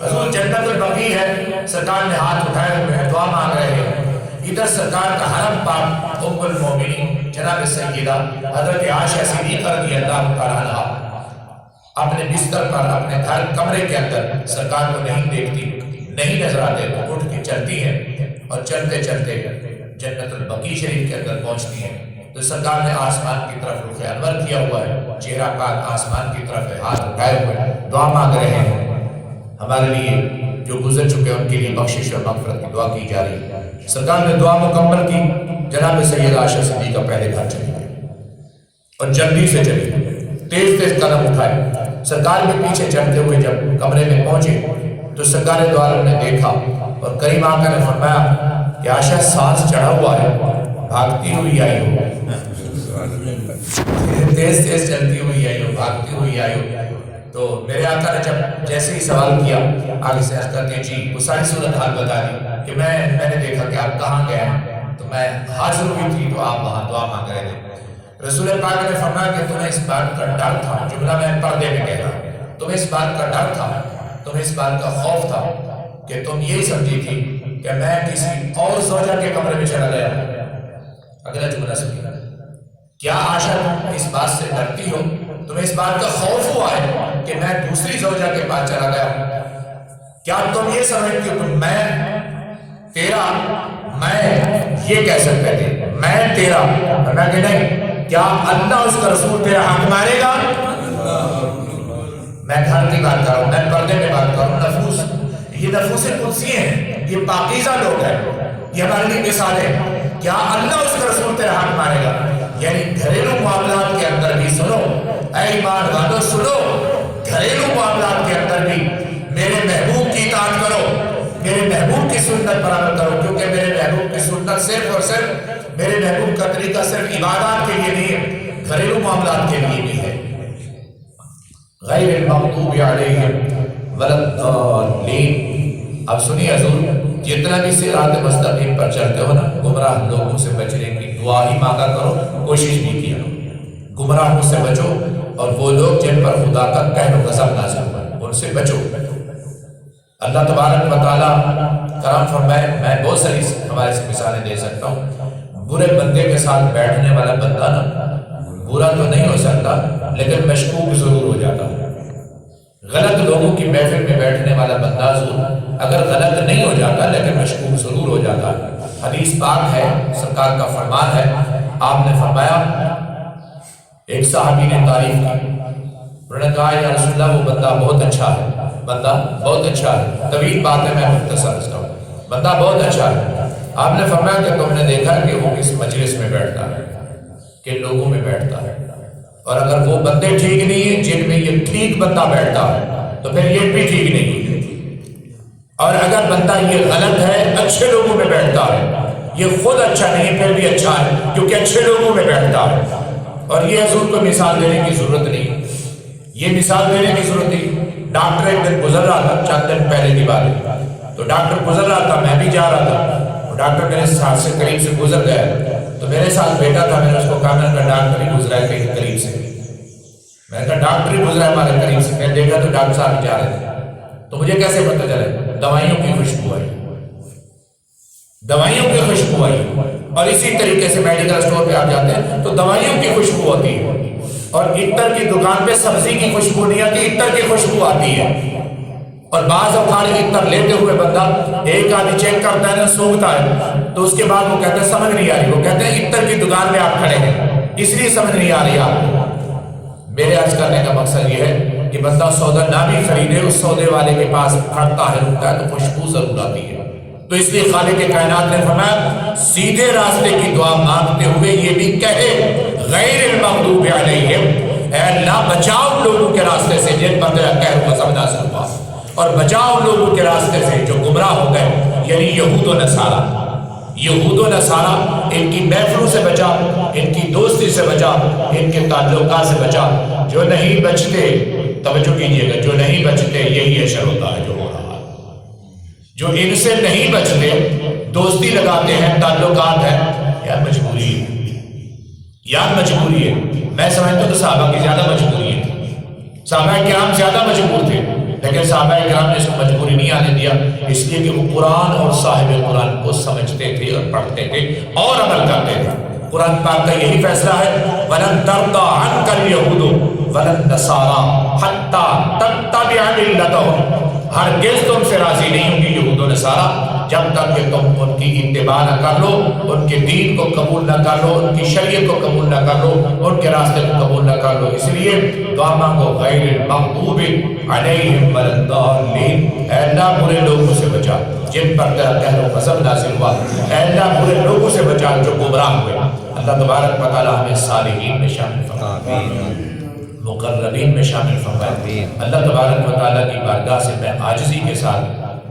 حضور جنت البقیع ہے، سرکار نے ہاتھ اٹھائے ہوئے ہیں، دعا مانگ رہے ہیں۔ ادھر سرکار کا حرم پاک ام المومنین جناب سیدہ حضرت عائشہ صدیقہ رضی اللہ تعالیٰ عنہا اپنے بستر پر، اپنے گھر کمرے کے اندر سرکار کو نہیں دیکھتی، نہیں نظر آتے، تو اٹھ کے چلتی ہیں اور چلتے چلتے جنت البقیع شریف کے اندر پہنچتی ہیں۔ تو سرکار نے آسمان کی طرف رخ انور کیا ہوا ہے، چہرہ پاک آسمان کی طرف ہے، ہاتھ اٹھائے ہوئے دعا مانگ رہے ہیں۔ ہمارے لیے جو گزر چکے ان کے لیے بخشش اور مغفرت کی دعا کی جا رہی ہے۔ سرکار نے دعا مکمل کی، جناب سیدہ عائشہ صدیقہ پہلے گھر چلی گئی اور جلدی سے چلی گئی، تیز تیز قدم اٹھائے۔ سرکار کے پیچھے چلتے ہوئے جب کمرے میں پہنچے تو سرکار دو عالم نے دیکھا اور قریب آ کر نے فرمایا کہ عائشہ سانس چڑھا ہوا ہے، بھاگتی ہوئی آئی ہو، تیز تیز چلتی ہوئی آئی ہو، بھاگتی ہوئی آئی ہو۔ تو میرے آقا نے جب جیسے ہی سوال کیا، آگے سے عرض کرتے ہیں جی وہ ساری صورت حال بتا دی کہ میں نے دیکھا کہ آپ کہاں گئے ہیں، تو میں حاضر ہوئی تھی تو آپ وہاں دعا مانگ رہے تھے۔ رسول پاک نے فرمایا کہ تمہیں اس بات کا ڈر تھا، جملہ میں پردے میں کہہ رہا ہوں، تمہیں اس بات کا ڈر تھا، تمہیں اس بات کا خوف تھا کہ تم یہی سمجھی تھی کہ میں کسی اور زوجہ کے کمرے میں چلا گیا۔ اگلا جملہ سنیے، کیا عائشہ تم اس بات سے ڈرتی ہو، تمہیں اس بات کا خوف ہوا ہے کہ میں دوسری زوجہ کے پاس چلا گیا ہوں؟ کیا تم یہ سمجھتی ہو کہ میں تیرا، میں یہ کہہ سکتے تھے میں تیرا، میں کہ نہیں، کیا اللہ اس کا رسول تیرا حق مارے گا؟ میں گھر کی بات کر رہا ہوں، میں پردے میں بات کر رہا ہوں۔ نفوس، یہ نفوس قدسی ہیں، یہ پاکیزہ لوگ ہیں، یہ ہمارے لیے مثال ہے۔ کیا اللہ اس کا رسول تیرا حق مارے گا؟ یعنی گھریلو معاملات کے اندر بھی سنو، اے ایمان والو سنو، گھریلو معاملات کے اندر بھی میرے محبوب کی اطاعت کرو، میرے محبوب کی سنت پر عمل کرو، کیونکہ میرے محبوب کی سنت صرف اور صرف، میرے محبوب کا طریقہ صرف عبادات کے لیے نہیں ہے، گھریلو معاملات کے لیے بھی ہے۔ غیر المغضوب علیہم ولا الضالین۔ اب سنیے حضور، جتنا بھی صراط مستقیم پر چلتے ہو نا، گمراہ لوگوں سے بچنے کی دعا دعا ہی مانگا کرو، کوشش بھی کیا کرو، گمراہوں سے بچو، اور وہ لوگ جن پر خدا کا قہر و غضب نازل ہوا ان سے بچو۔ اللہ تبارک و تعالیٰ کرم فرمائے، میں بہت ساری ہمارے سے مثالیں دے سکتا ہوں۔ برے بندے کے ساتھ بیٹھنے والا بندہ نا برا تو نہیں ہو سکتا لیکن مشکوک ضرور ہو جاتا ہے۔ غلط لوگوں کی محفل میں بیٹھنے والا بندہ ضرور اگر غلط نہیں ہو جاتا لیکن مشکوک ضرور ہو جاتا ہے۔ حدیث پاک ہے، سرکار کا فرمان ہے، آپ نے فرمایا، ایک صحابی نے تعریف کی، انہوں نے کہا یا رسول اللہ وہ بندہ بہت اچھا ہے، بندہ بہت اچھا ہے، طویل بات ہے میں مختصر اس کا، بندہ بہت اچھا ہے۔ آپ نے فرمایا کہ تم نے دیکھا کہ وہ کس مجلس میں بیٹھتا ہے، کن لوگوں میں بیٹھتا ہے، اور اگر وہ بندے ٹھیک نہیں ہیں جن میں یہ ٹھیک بندہ بیٹھتا ہے تو پھر یہ بھی ٹھیک نہیں ہے، اور اگر بندہ یہ غلط ہے اچھے لوگوں میں بیٹھتا ہے، یہ خود اچھا نہیں پھر بھی اچھا ہے کیونکہ اچھے لوگوں میں بیٹھتا ہے۔ اور یہ حضور کو مثال دینے کی ضرورت نہیں، یہ مثال دینے کی ضرورت نہیں۔ ڈاکٹر ایک دن گزر رہا تھا، چند دن پہلے کی بات ہے، تو ڈاکٹر گزر رہا تھا، میں بھی جا رہا تھا، ڈاکٹر میرے ساتھ سے قریب سے گزر گیا، تو میرے ساتھ بیٹا تھا، میں نے اس کو کہا، میں نے کہا ڈاکٹر ہی گزرا ہے کہیں قریب سے، میں نے کہا ڈاکٹر ہی گزرا ہے ہمارے قریب سے، میں نے دیکھا تو ڈاکٹر صاحب جا رہے تھے، تو مجھے کیسے پتہ چلے؟ دوائیوں کی خوشبو آئی، دوائیوں کی خوشبو آئی، اور اسی طریقے سے میڈیکل اسٹور پہ آپ جاتے ہیں تو دوائیوں کی خوشبو ہوتی ہے، اور عطر کی دکان پہ سبزی کی خوشبو نہیں آتی، عطر کی خوشبو آتی ہے۔ اور بعض اوقات عطر لیتے ہوئے بندہ ایک آدھی چیک کرتا ہے نا، سونگتا ہے، تو اس کے بعد وہ کہتے ہیں سمجھ نہیں آ رہی، وہ کہتے ہیں عطر کی دکان میں آپ کھڑے ہیں اس لیے سمجھ نہیں آ رہی آپ کو۔ میرے عرض کرنے کا مقصد یہ ہے کہ بندہ سودا نہ بھی خریدے، اس سودے والے کے پاس کھڑتا ہے، رکتا ہے تو خوشبو ضرور آتی ہے۔ تو اس لیے خالق کائنات نے فرمایا سیدھے راستے کی دعا مانگتے ہوئے یہ بھی کہے غیر المغضوب علیہم، اے اللہ بچاؤ لوگوں کے راستے سے جن پر تیرا قہر و غضب نازل ہوا، اور بچاؤ لوگوں کے راستے سے جو گمراہ ہو گئے، یعنی یہود و نصارہ، یہود و نصارہ، ان کی محفلوں سے بچا، ان کی دوستی سے بچا، ان کے تعلقات سے بچا۔ جو نہیں بچتے، توجہ کیجئے گا، جو نہیں بچتے یہی اشر ہوتا ہے جو ہو رہا ہے، جو ان سے نہیں بچتے، دوستی لگاتے ہیں، تعلقات ہیں، یار مجبوری ہے، یار مجبوری ہے۔ میں سمجھتا ہوں تو صحابہ کی زیادہ مجبوری ہے، صحابہ کرام زیادہ مجبور تھے، لیکن صحابہ کرام نے اس کو مجبوری نہیں آنے دیا، اس لیے کہ وہ قرآن اور صاحب قرآن کو سمجھتے تھے اور پڑھتے تھے اور عمل کرتے تھے۔ قرآن پاک کا یہی فیصلہ ہے وَلَن تَرْضَىٰ عَنْكَ الْيَهُودُ وَلَا النَّصَارَىٰ حَتَّىٰ تَتَّبِعَ مِلَّتَهُمْ، ہرگز تم سے راضی نہیں ہوں گی یہود و نصارہ جب تک کہ تم ان کی اتباع نہ کر لو، ان کے دین کو قبول نہ کر لو، ان کی شریعت کو قبول نہ کر لو، ان کے راستے کو قبول نہ کر لو۔ اس لیے دعا مانگو غیر المغضوب علیہم ولا الضالین، اے اللہ برے لوگوں سے بچا جن پر تیرا قہر و غضب نازل ہوا، اے اللہ برے لوگوں سے بچا جو گمراہ ہوئے۔ اللہ تبارک و تعالی ہمیں صالحین میں شامل فرمائے، مقربین میں شامل فرمائے۔ اللہ تبارک و تعالیٰ کی بارگاہ سے میں عاجزی کے ساتھ،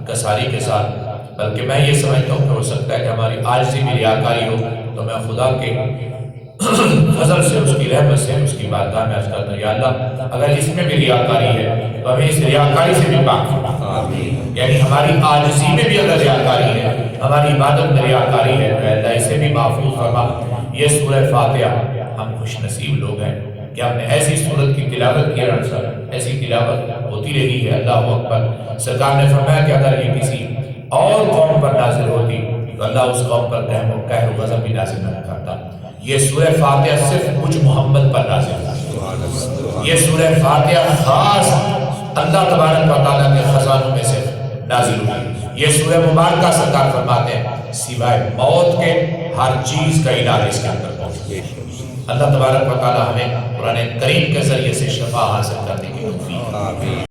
کساری کے ساتھ، بلکہ میں یہ سمجھتا ہوں کہ ہو سکتا ہے کہ ہماری عاجزی میں ریاکاری ہو، تو میں خدا کے فضل سے، اس کی رحمت سے، اس کی بارگاہ میں عرض کرتا ہوں یا اللہ اگر اس میں بھی ریاکاری ہے تو ہمیں اس ریاکاری سے بھی پاک فرما، یعنی ہماری عاجزی میں بھی اگر ریاکاری ہے، ہماری عبادت میں ریاکاری ہے تو اللہ اسے بھی محفوظ فرما۔ یہ سورہ فاتحہ، ہم خوش نصیب لوگ ہیں کہ ہم نے ایسی صورت کی تلاوت کی، ایسی تلاوت ہوتی رہی ہے۔ اللہ اکبر۔ سرکار نے فرمایا کہ اگر یہ کسی اور قوم پر نازل ہوتی تو اللہ اس قوم پر قہر و غضب بھی نازل نہ کرتا۔ یہ سورہ فاتحہ صرف مجھ محمد پر نازل ہوئی، یہ سورہ فاتحہ خاص اللہ تبارک و تعالیٰ کے خزانوں میں سے نازل ہوئی۔ یہ سورہ مبارکہ سرکار فرماتے ہیں سوائے موت کے ہر چیز کا علاج اس کے اندر موجود ہے۔ اللہ تبارک و تعالی ہمیں قرآن کریم کے ذریعے سے شفا حاصل کرنے کی توفیق۔